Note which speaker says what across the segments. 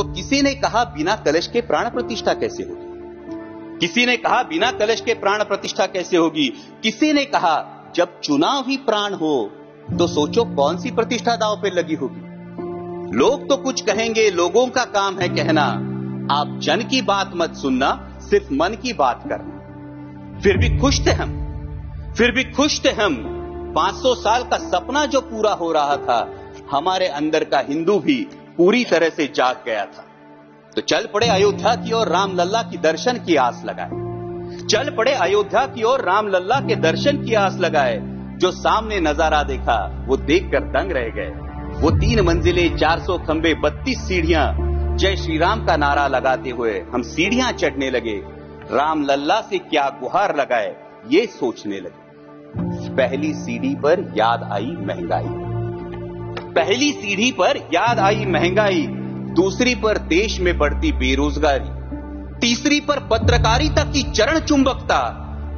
Speaker 1: तो किसी ने कहा बिना कलश के प्राण प्रतिष्ठा कैसे होगी, किसी ने कहा बिना कलश के प्राण प्रतिष्ठा कैसे होगी, किसी ने कहा जब चुनाव ही प्राण हो तो सोचो कौन सी प्रतिष्ठा दांव पे लगी होगी। लोग तो कुछ कहेंगे, लोगों का काम है कहना, आप जन की बात मत सुनना, सिर्फ मन की बात करना। फिर भी खुश थे हम, फिर भी खुश थे हम। 500 साल का सपना जो पूरा हो रहा था, हमारे अंदर का हिंदू भी पूरी तरह से जाग गया था। तो चल पड़े अयोध्या की ओर, राम लल्ला की दर्शन की आस लगाए। चल पड़े अयोध्या की ओर, राम लल्ला के दर्शन की आस लगाए। जो सामने नजारा देखा वो देखकर दंग रह गए। वो 3 मंजिले, 400 खंबे, 32 सीढ़ियां, जय श्री राम का नारा लगाते हुए हम सीढ़ियां चढ़ने लगे। राम लल्ला से क्या गुहार लगाए ये सोचने लगे। पहली सीढ़ी पर याद आई महंगाई, पहली सीढ़ी पर याद आई महंगाई, दूसरी पर देश में बढ़ती बेरोजगारी, तीसरी पर पत्रकारिता की चरण चुंबकता,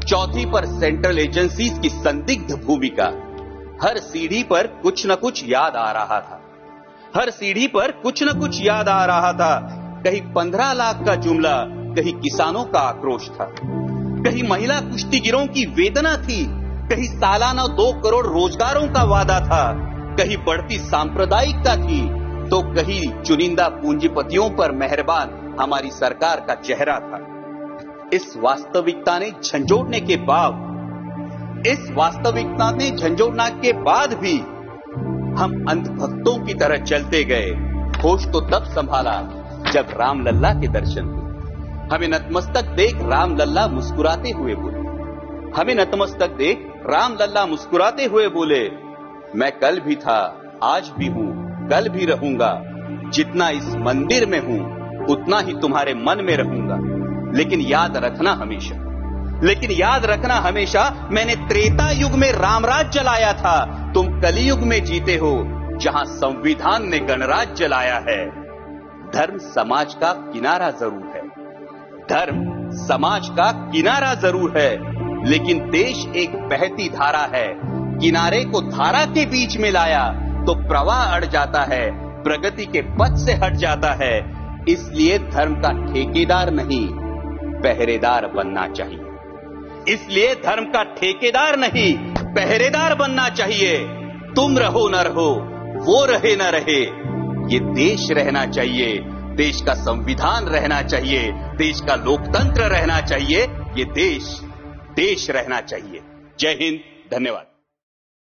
Speaker 1: चौथी पर सेंट्रल एजेंसीज की संदिग्ध भूमिका। हर सीढ़ी पर कुछ न कुछ याद आ रहा था, हर सीढ़ी पर कुछ न कुछ याद आ रहा था। कहीं 15 लाख का जुमला, कहीं किसानों का आक्रोश था, कहीं महिला कुश्तीगिरों की वेदना थी, कहीं सालाना 2 करोड़ रोजगारों का वादा था, कहीं बढ़ती सांप्रदायिकता थी, तो कहीं चुनिंदा पूंजीपतियों पर मेहरबान हमारी सरकार का चेहरा था। इस वास्तविकता ने झंझोड़ने के बाद, इस वास्तविकता ने झंझोड़ने के बाद भी हम अंधभक्तों की तरह चलते गए। होश तो तब संभाला जब राम लल्ला के दर्शन हुए। हमें नतमस्तक देख राम लल्ला मुस्कुराते हुए बोले, हमें नतमस्तक देख राम लल्ला मुस्कुराते हुए बोले, मैं कल भी था, आज भी हूं, कल भी रहूंगा। जितना इस मंदिर में हूं उतना ही तुम्हारे मन में रहूंगा। लेकिन याद रखना हमेशा, लेकिन याद रखना हमेशा, मैंने त्रेता युग में रामराज जलाया था, तुम कलियुग में जीते हो जहां संविधान ने गणराज जलाया है। धर्म समाज का किनारा जरूर है, धर्म समाज का किनारा जरूर है, लेकिन देश एक बहती धारा है। किनारे को धारा के बीच में लाया तो प्रवाह अड़ जाता है, प्रगति के पथ से हट जाता है। इसलिए धर्म का ठेकेदार नहीं, पहरेदार बनना चाहिए। इसलिए धर्म का ठेकेदार नहीं, पहरेदार बनना चाहिए। तुम रहो न रहो, वो रहे न रहे, ये देश रहना चाहिए, देश का संविधान रहना चाहिए, देश का लोकतंत्र रहना चाहिए, ये देश रहना चाहिए। जय हिंद, धन्यवाद।